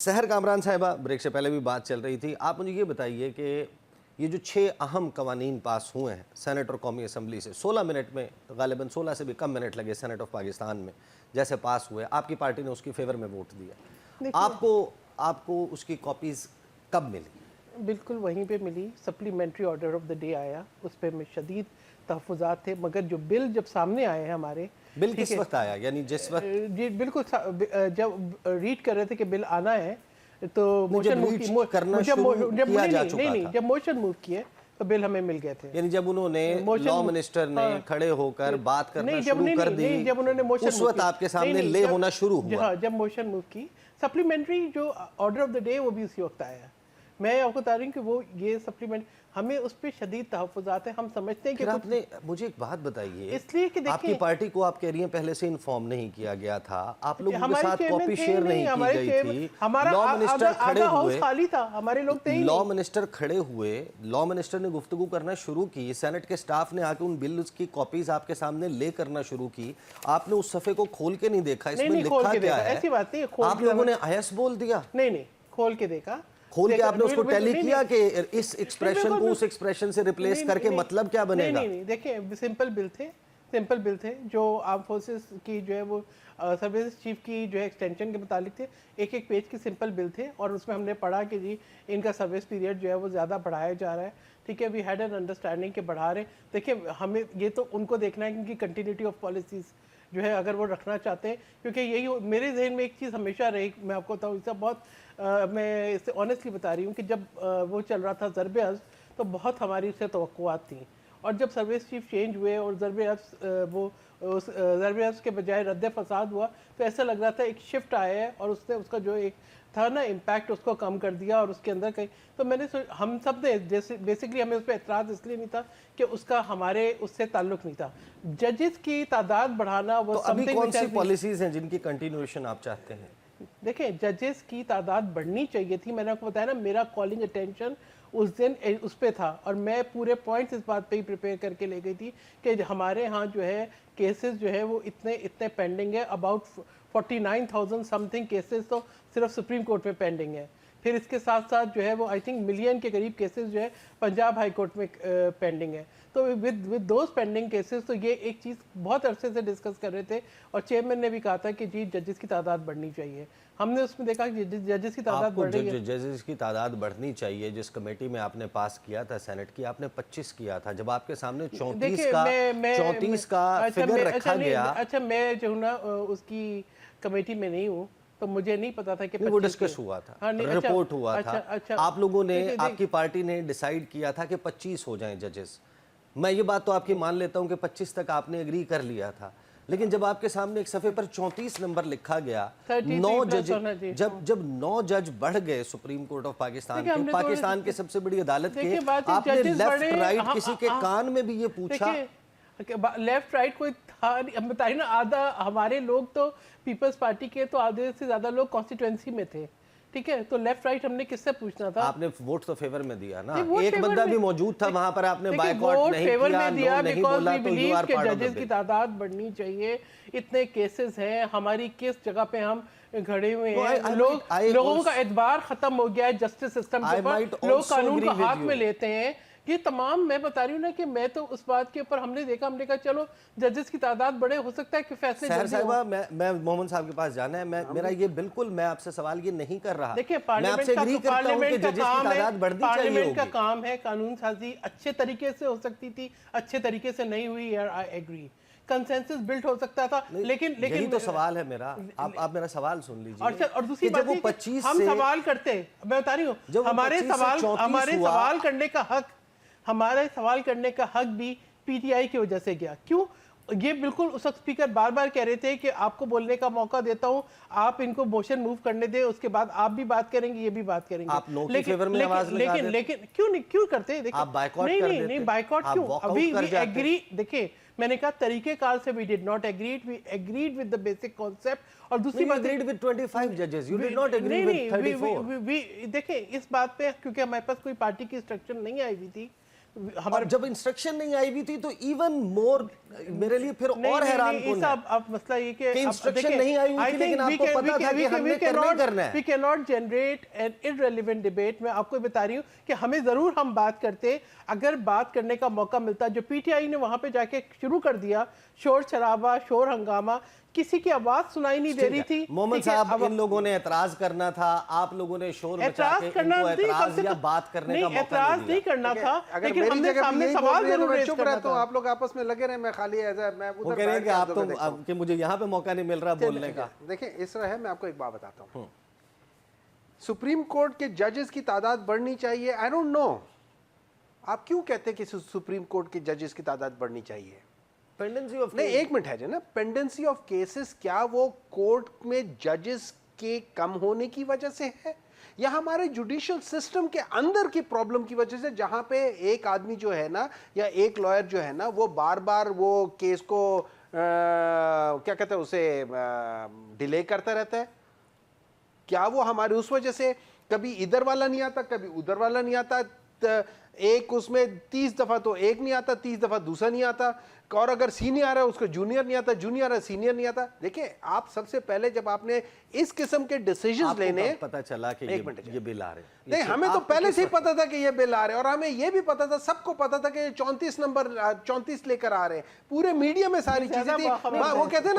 सहर कामरान साहिबा, ब्रेक से पहले भी बात चल रही थी। आप मुझे ये बताइए कि ये जो 6 अहम कवानीन पास हुए हैं सेनेट और कौमी असम्बली से 16 मिनट में, गालिबन 16 से भी कम मिनट लगे सेनेट ऑफ पाकिस्तान में जैसे पास हुए, आपकी पार्टी ने उसकी फेवर में वोट दिया। आपको उसकी कॉपीज़ कब मिली? बिल्कुल वहीं पे मिली। Supplementary order of the day आया, उस पर में शदीद तहफ़्फ़ुज़ात थे, मगर जो बिल जब सामने आए हैं हमारे, बिल किस वक्त आया, यानी जिस वक्त जी बिल्कुल जब रीड कर रहे थे कि बिल आना है तो मोशन मूव करना जब मोशन मूव किए तो बिल हमें मिल गए थे। यानी जब उन्होंने लॉ मिनिस्टर ने खड़े होकर बात करना शुरू कर दी, जब उन्होंने मोशन उस वक्त आपके सामने ले होना शुरू हुआ। जब मोशन मूव की, सप्लीमेंट्री जो ऑर्डर ऑफ द डे वो भी उसी वक्त आया। मैं आपको बता रही हूँ कि वो ये सप्लीमेंट हमें उस पर शदीद तहफ़्फ़ुज़ात है। हम समझते हैं कि आपने मुझे एक बात बताइए, इसलिए कि आपकी पार्टी को आप कह रही हैं पहले से इन्फॉर्म नहीं किया गया था, आप लोगों के साथ कॉपी शेयर नहीं की गई थी, लॉ मिनिस्टर खड़े हुए, खाली था, हमारे लोग थे ही नहीं। लॉ मिनिस्टर खड़े हुए, लॉ मिनिस्टर ने गुफ्तगू करना शुरू की, सेनेट के स्टाफ ने आके उन बिल की कॉपीज आपके सामने ले करना शुरू की, आपने उस सफ़े को खोल के नहीं देखा इसमें लिखा क्या है? ऐसी बात नहीं, आप लोगों ने आयस बोल दिया? नहीं, खोल के देखा, खोल के आपने उसको टैली किया कि इस एक्सप्रेशन को उस एक्सप्रेशन से रिप्लेस करके मतलब क्या बनेगा? नहीं, देखिए सिंपल बिल थे जो आर्म फोर्सेस की जो है वो सर्विस चीफ की जो है एक्सटेंशन के मुतालिक थे। एक पेज के सिंपल बिल थे और उसमें हमने पढ़ा कि जी इनका सर्विस पीरियड जो है वो ज़्यादा बढ़ाया जा रहा है। ठीक है, वी हैड एन अंडरस्टैंडिंग के बढ़ा रहे। देखिए हमें ये तो उनको देखना है क्योंकि कंटिन्यूटी ऑफ पॉलिसीज़ जो है अगर वो रखना चाहते हैं, क्योंकि यही मेरे जहन में एक चीज़ हमेशा रही, मैं आपको बताऊँ इससे बहुत मैं इससे ऑनेस्टली बता रही हूँ कि जब वो चल रहा था ज़रबे अज़्ज़, तो बहुत हमारी उससे तवक्कुआत थी, और जब सर्विस चीफ चेंज हुए और ज़रबे अज़्ज़ के बजाय रद्द फसाद हुआ, तो ऐसा लग रहा था एक शिफ्ट आया है और उसने उसका जो एक था ना इम्पैक्ट उसको कम कर दिया और उसके अंदर कहीं तो हम सब ने जैसे बेसिकली हमें उस पर एतराज़ इसलिए नहीं था कि उसका हमारे उससे ताल्लुक नहीं था। जजेस की तादाद बढ़ाना वो तो अभी कौन सी पॉलिसीज़ हैं जिनकी कंटिन्यूएशन आप चाहते हैं? देखिए जजेस की तादाद बढ़नी चाहिए थी। मैंने आपको बताया ना, मेरा कॉलिंग अटेंशन उस दिन उस पर था और मैं पूरे पॉइंट्स इस बात पे ही प्रिपेयर करके ले गई थी कि हमारे यहाँ जो है केसेस जो है वो इतने पेंडिंग है। अबाउट 49,000 समथिंग केसेस तो सिर्फ सुप्रीम कोर्ट में पेंडिंग है। फिर इसके साथ साथ जो है वो आई थिंक मिलियन के करीब केसेस जो है पंजाब हाई कोर्ट में पेंडिंग है। तो विद दोज पेंडिंग केसेस, तो ये एक चीज़ बहुत अरसे से डिस्कस कर रहे थे और चेयरमैन ने भी कहा था कि जी जजेस की तादाद बढ़नी चाहिए। हमने उसमें देखा कि जजेस की तादाद बढ़ रही है। जजेस की तादाद बढ़नी चाहिए, जिस कमेटी में आपने पास किया था सेनेट की, आपने 25 किया था, जब आपके सामने 34 का फिगर रखा गया। अच्छा, मैं जो ना उसकी कमेटी में नहीं हूँ तो मुझे नहीं पता था कि वो डिस्कस हुआ था। हाँ, रिपोर्ट हुआ था। आप लोगों ने, आपकी पार्टी ने डिसाइड किया था कि 25 हो जाएं जजेस। मैं ये बात तो आपकी मान लेता हूं कि 25 तक आपने एग्री कर लिया था, लेकिन जब आपके सामने एक सफ़े पर 34 नंबर लिखा गया, 9 जज, जब 9 जज बढ़ गए सुप्रीम कोर्ट ऑफ पाकिस्तान के, पाकिस्तान के सबसे बड़ी अदालत के, आपने लेफ्ट राइट किसी के कान में भी ये पूछा? लेफ्ट राइट कोई था नहीं, बताइए ना, आधा हमारे लोग तो पीपल्स पार्टी के तो आधे से ज्यादा लोग कॉन्स्टिट्यूएंसी में थे। ठीक है, तो लेफ्ट राइट हमने किससे पूछना था? आपने वोट तो फेवर में दिया ना, एक बंदा भी मौजूद था वहां पर, आपने बायकॉट नहीं फेवर किया, में दिया बिकॉज़ वी बिलीव कि जजेस की बिल। तादाद बढ़नी चाहिए। इतने केसेस हैं, हमारी किस जगह पे हम खड़े हुए हैं, लोगों का एतबार खत्म हो गया है जस्टिस सिस्टम के ऊपर, लोग कानून को हाथ में लेते हैं। ये तमाम मैं बता रही हूँ ना कि मैं तो उस बात के ऊपर हमने कहा चलो जजेस की तादाद बढ़े, हो सकता है कि फैसले सहर साहिबा, मैं मोहम्मद साहब के पास जाना है, मेरा ये बिल्कुल, मैं आपसे सवाल ये नहीं कर रहा। देखिए पार्लियामेंट का काम है, कानून साजी अच्छे तरीके से हो सकती थी, अच्छे तरीके से नहीं हुई, आई एग्री। कंसेंसस बिल्ड हो सकता था, लेकिन यही तो सवाल है मेरा। आप मेरा सवाल सुन लीजिए। और दूसरी बात, 25 हम सवाल करते, मैं बता रही हूँ, हमारे सवाल करने का हक, हमारे सवाल करने का हक भी पीटीआई की वजह से गया। क्यों? ये बिल्कुल उस वक्त स्पीकर बार बार कह रहे थे कि आपको बोलने का मौका देता हूं, आप इनको मोशन मूव करने दें, उसके बाद आप भी बात करेंगे, ये भी बात करेंगे। आप नो के फेवर में आवाज लगा दें। लेकिन क्यों करते? देखिए, आप बायकॉट कर देते। नहीं बायकॉट क्यों? अभी वी एग्री। देखिए मैंने कहा तरीकेकार से we did not agreed, we agreed with the basic concept. और दूसरी बात, एग्रीड विद 25 जजेस, you did not agree with 34। देखिए इस बात पे क्योंकि हमारे पास कोई पार्टी की इंस्ट्रक्शन नहीं आई हुई थी, हमारे जब इंस्ट्रक्शन नहीं आई हुई थी तो इवन मोर मेरे लिए फिर और हैरान कौन है अब मसला ये कि इंस्ट्रक्शन नहीं आई हुई थी लेकिन आपको पता था कि हमने करना है। We can not generate an irrelevant debate. मैं आपको बता रही हूँ कि हमें जरूर हम बात करते, अगर बात करने का मौका मिलता। जो पीटीआई ने वहां पे जाके शुरू कर दिया शोर शराबा, शोर हंगामा, किसी की आवाज सुनाई नहीं दे रही थी। मोहम्मद साहब, इन लोगों ने एतराज करना था, आप लोगों ने शोर मचा के इनको एतराज या बात करने का मौका एतराज नहीं करना था, लेकिन हमने सामने सवाल जरूर रेज़ चुप रहता हूं, आप लोग आपस में लगे रहे, मैं खाली मैं वो कह रहे हैं कि आप तो कि मुझे यहाँ पे मौका नहीं मिल रहा बोलने का। देखिए इस तरह है, मैं आपको एक बात बताता हूँ, सुप्रीम कोर्ट के जजेस की तादाद बढ़नी चाहिए। आई डोंट नो आप क्यों कहते हैं कि सुप्रीम कोर्ट के जजेस की तादाद बढ़नी चाहिए। पेंडेंसी ऑफ नहीं, एक मिनट है ना, पेंडेंसी ऑफ केसेस क्या वो कोर्ट में जजेस के कम होने की वजह से है या हमारे जुडिशियल सिस्टम के अंदर की प्रॉब्लम की वजह से, जहां पे एक आदमी जो है ना या एक लॉयर जो है ना वो बार बार वो केस को क्या कहते हैं उसे डिले करता रहता है? क्या वो हमारे उस वजह से कभी इधर वाला नहीं आता, कभी उधर वाला नहीं आता, एक उसमें 30 दफा तो एक नहीं आता, 30 दफा दूसरा नहीं आता, और अगर सीनियर आ रहा है उसको जूनियर नहीं आता, जूनियर आ रहा है सीनियर नहीं आता। देखिए आप सबसे पहले जब आपने इस किस्म के डिसीजंस लेने, पता चला कि ये बिल आ रहे हैं, नहीं हमें तो पहले से ही पता था कि ये बिल आ रहे हैं, और हमें ये भी पता था, सबको पता था कि 34 नंबर 34 लेकर आ रहे हैं, पूरे मीडिया में सारी चीजें थी। वो कहते हैं ना